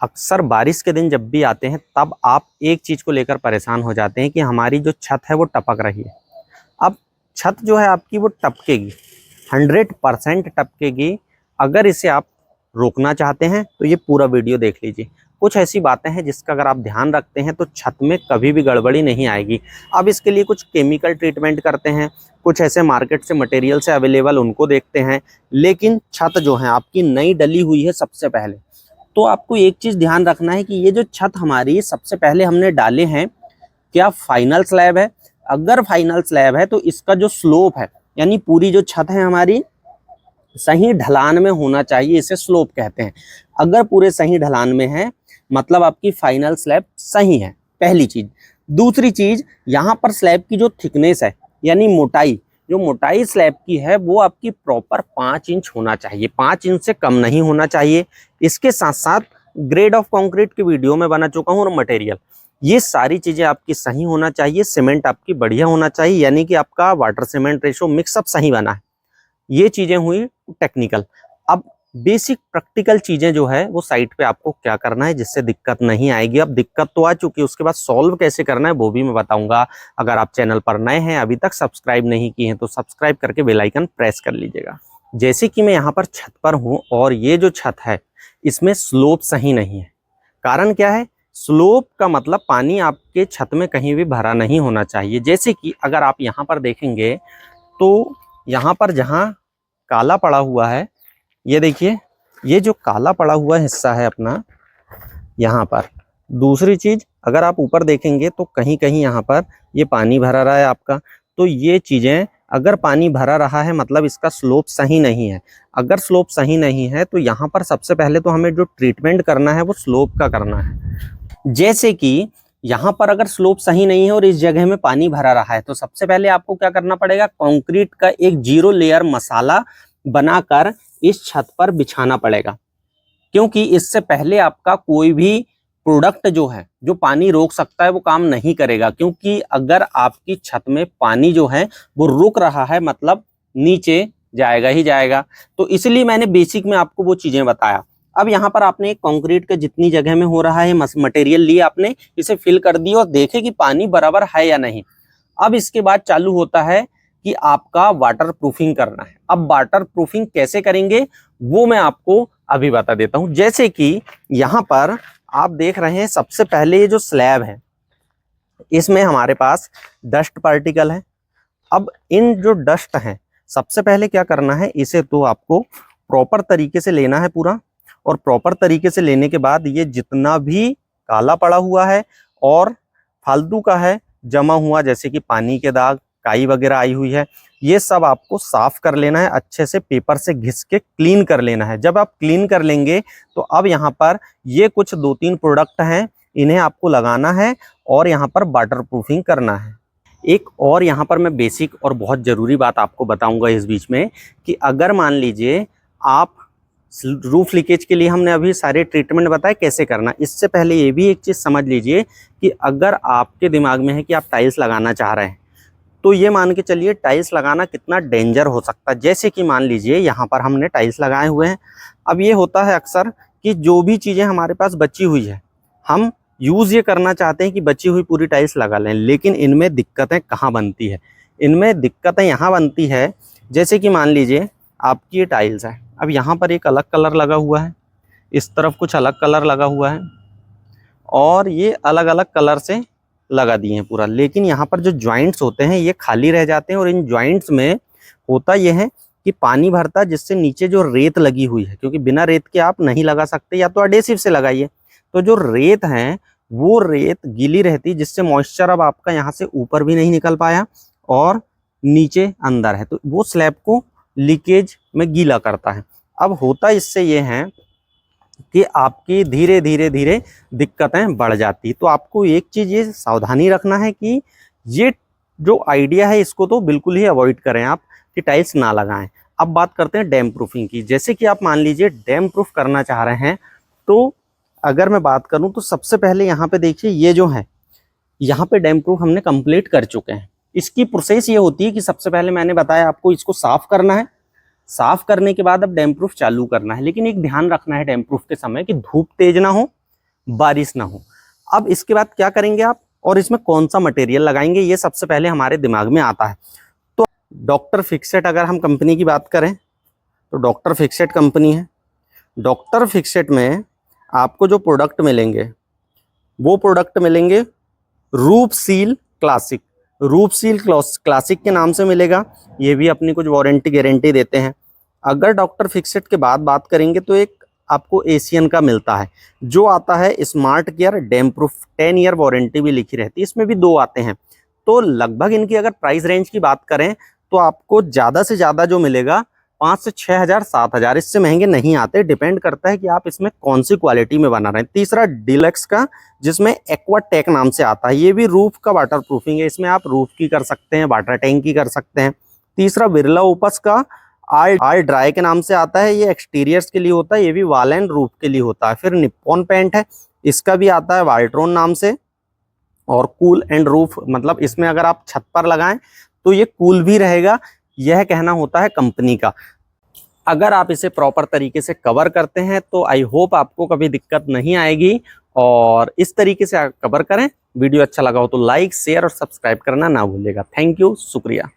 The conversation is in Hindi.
अक्सर बारिश के दिन जब भी आते हैं तब आप एक चीज़ को लेकर परेशान हो जाते हैं कि हमारी जो छत है वो टपक रही है। अब छत जो है आपकी वो टपकेगी, 100% टपकेगी। अगर इसे आप रोकना चाहते हैं तो ये पूरा वीडियो देख लीजिए। कुछ ऐसी बातें हैं जिसका अगर आप ध्यान रखते हैं तो छत में कभी भी गड़बड़ी नहीं आएगी। अब इसके लिए कुछ केमिकल ट्रीटमेंट करते हैं, कुछ ऐसे मार्केट से मटेरियल से अवेलेबल उनको देखते हैं, लेकिन छत जो है आपकी नई डली हुई है सबसे पहले। तो आपको एक चीज़ ध्यान रखना है कि ये जो छत हमारी सबसे पहले हमने डाले हैं, क्या फाइनल स्लैब है? अगर फाइनल स्लैब है तो इसका जो स्लोप है, यानी पूरी जो छत है हमारी सही ढलान में होना चाहिए, इसे स्लोप कहते हैं। अगर पूरे सही ढलान में है मतलब आपकी फाइनल स्लैब सही है, पहली चीज। दूसरी चीज, यहाँ पर स्लैब की जो थिकनेस है यानी मोटाई, जो मोटाई स्लैब की है वो आपकी प्रॉपर 5 इंच होना चाहिए, 5 इंच से कम नहीं होना चाहिए। इसके साथ साथ ग्रेड ऑफ कंक्रीट की वीडियो में बना चुका हूँ और मटेरियल, ये सारी चीजें आपकी सही होना चाहिए। सीमेंट आपकी बढ़िया होना चाहिए, यानी कि आपका वाटर सीमेंट रेशो मिक्सअप सही बना है। ये चीजें हुई टेक्निकल। अब बेसिक प्रैक्टिकल चीजें जो है वो साइट पे आपको क्या करना है जिससे दिक्कत नहीं आएगी। अब दिक्कत तो आ चुकी है, उसके बाद सॉल्व कैसे करना है वो भी मैं बताऊंगा। अगर आप चैनल पर नए हैं, अभी तक सब्सक्राइब नहीं किए हैं तो सब्सक्राइब करके बेल आइकन प्रेस कर लीजिएगा। जैसे कि मैं यहाँ पर छत पर हूँ और ये जो छत है इसमें स्लोप सही नहीं है। कारण क्या है? स्लोप का मतलब पानी आपके छत में कहीं भी भरा नहीं होना चाहिए। जैसे कि अगर आप यहाँ पर देखेंगे तो यहाँ पर जहाँ काला पड़ा हुआ है, ये देखिए, ये जो काला पड़ा हुआ हिस्सा है अपना यहाँ पर। दूसरी चीज, अगर आप ऊपर देखेंगे तो कहीं कहीं यहाँ पर ये पानी भरा रहा है आपका। तो ये चीजें, अगर पानी भरा रहा है मतलब इसका स्लोप सही नहीं है। अगर स्लोप सही नहीं है तो यहाँ पर सबसे पहले तो हमें जो ट्रीटमेंट करना है वो स्लोप का करना है। जैसे कि यहाँ पर अगर स्लोप सही नहीं है और इस जगह में पानी भरा रहा है तो सबसे पहले आपको क्या करना पड़ेगा, कंक्रीट का एक 0 लेयर मसाला बनाकर इस छत पर बिछाना पड़ेगा। क्योंकि इससे पहले आपका कोई भी प्रोडक्ट जो है जो पानी रोक सकता है वो काम नहीं करेगा। क्योंकि अगर आपकी छत में पानी जो है वो रुक रहा है मतलब नीचे जाएगा ही जाएगा। तो इसलिए मैंने बेसिक में आपको वो चीजें बताया। अब यहाँ पर आपने कंक्रीट के जितनी जगह में हो रहा है मटेरियल लिए, आपने इसे फिल कर दिया और देखे कि पानी बराबर है या नहीं। अब इसके बाद चालू होता है कि आपका वाटर प्रूफिंग करना है। अब वाटर प्रूफिंग कैसे करेंगे वो मैं आपको अभी बता देता हूं। जैसे कि यहाँ पर आप देख रहे हैं, सबसे पहले ये जो स्लैब है इसमें हमारे पास डस्ट पार्टिकल है। अब इन जो डस्ट हैं सबसे पहले क्या करना है, इसे तो आपको प्रॉपर तरीके से लेना है पूरा। और प्रॉपर तरीके से लेने के बाद ये जितना भी काला पड़ा हुआ है और फालतू का है जमा हुआ, जैसे कि पानी के दाग, काई वगैरह आई हुई है, ये सब आपको साफ कर लेना है। अच्छे से पेपर से घिस के क्लीन कर लेना है। जब आप क्लीन कर लेंगे तो अब यहाँ पर ये कुछ 2-3 प्रोडक्ट हैं, इन्हें आपको लगाना है और यहाँ पर वाटर प्रूफिंग करना है। एक और यहाँ पर मैं बेसिक और बहुत ज़रूरी बात आपको बताऊंगा इस बीच में, कि अगर मान लीजिए आप रूफ लीकेज के लिए हमने अभी सारे ट्रीटमेंट बताए कैसे करना, इससे पहले ये भी एक चीज़ समझ लीजिए कि अगर आपके दिमाग में है कि आप टाइल्स लगाना चाह रहे हैं तो ये मान के चलिए टाइल्स लगाना कितना डेंजर हो सकता है। जैसे कि मान लीजिए यहाँ पर हमने टाइल्स लगाए हुए हैं। अब ये होता है अक्सर कि जो भी चीज़ें हमारे पास बची हुई है हम यूज़ ये करना चाहते हैं कि बची हुई पूरी टाइल्स लगा लें, लेकिन इनमें दिक्कतें कहाँ बनती है? इनमें दिक्कतें यहाँ बनती है, जैसे कि मान लीजिए आपकी ये टाइल्स है, अब यहाँ पर एक अलग कलर लगा हुआ है, इस तरफ कुछ अलग कलर लगा हुआ है और ये अलग अलग कलर से लगा दिए हैं पूरा। लेकिन यहाँ पर जो जॉइंट्स होते हैं ये खाली रह जाते हैं और इन जॉइंट्स में होता ये है कि पानी भरता है, जिससे नीचे जो रेत लगी हुई है, क्योंकि बिना रेत के आप नहीं लगा सकते, या तो एडेसिव से लगाइए। तो जो रेत है वो रेत गीली रहती, जिससे मॉइस्चर अब आपका यहाँ से ऊपर भी नहीं निकल पाया और नीचे अंदर है, तो वो स्लैब को लीकेज में गीला करता है। अब होता इससे ये है कि आपकी धीरे धीरे धीरे दिक्कतें बढ़ जाती। तो आपको एक चीज़ ये सावधानी रखना है कि ये जो आइडिया है इसको तो बिल्कुल ही अवॉइड करें आप, कि टाइल्स ना लगाएं। अब बात करते हैं डैम प्रूफिंग की। जैसे कि आप मान लीजिए डैम प्रूफ करना चाह रहे हैं, तो अगर मैं बात करूं तो सबसे पहले यहाँ पे देखिए, ये जो है यहाँ पे डैम प्रूफ हमने कंप्लीट कर चुके हैं। इसकी प्रोसेस ये होती है कि सबसे पहले मैंने बताया आपको इसको साफ करना है, साफ करने के बाद अब डैम प्रूफ चालू करना है। लेकिन एक ध्यान रखना है डैम प्रूफ के समय कि धूप तेज ना हो बारिश ना हो। अब इसके बाद क्या करेंगे आप, और इसमें कौन सा मटेरियल लगाएंगे, ये सबसे पहले हमारे दिमाग में आता है। तो डॉक्टर फिक्सेट अगर हम कंपनी की बात करें तो डॉक्टर फिक्सेट कंपनी है। डॉक्टर फिक्सेट में आपको जो प्रोडक्ट मिलेंगे वो प्रोडक्ट मिलेंगे roof seal classic. Roof seal classic के नाम से मिलेगा। ये भी अपनी कुछ वारंटी गारंटी देते हैं। अगर डॉक्टर फिक्सेट के बाद बात करेंगे तो एक आपको एशियन का मिलता है जो आता है smart care damn proof, 10 year warranty भी लिखी रहती है। इसमें भी 2 आते हैं। तो लगभग इनकी अगर प्राइस रेंज की बात करें तो आपको ज़्यादा से ज़्यादा जो मिलेगा 5 से 6 हज़ार 7 हज़ार, इससे महंगे नहीं आते। डिपेंड करता है कि आप इसमें कौन सी क्वालिटी में बना रहे हैं। तीसरा डीलक्स का, जिसमें एक्वाटेक नाम से आता है, ये भी रूफ का वाटर प्रूफिंग है। इसमें आप रूफ की कर सकते हैं, वाटर टैंक की कर सकते हैं। तीसरा बिरला ओपस का आर ड्राई के नाम से आता है, ये एक्सटीरियर्स के लिए होता है, ये भी वॉल एंड रूफ के लिए होता है। फिर निप्पॉन पेंट है, इसका भी आता है वाल्ट्रोन नाम से। और कूल एंड रूफ, मतलब इसमें अगर आप छत पर लगाएं तो ये कूल भी रहेगा, यह कहना होता है कंपनी का। अगर आप इसे प्रॉपर तरीके से कवर करते हैं तो आई होप आपको कभी दिक्कत नहीं आएगी। और इस तरीके से आप कवर करें। वीडियो अच्छा लगा हो तो लाइक, शेयर और सब्सक्राइब करना ना भूलिएगा। थैंक यू, शुक्रिया।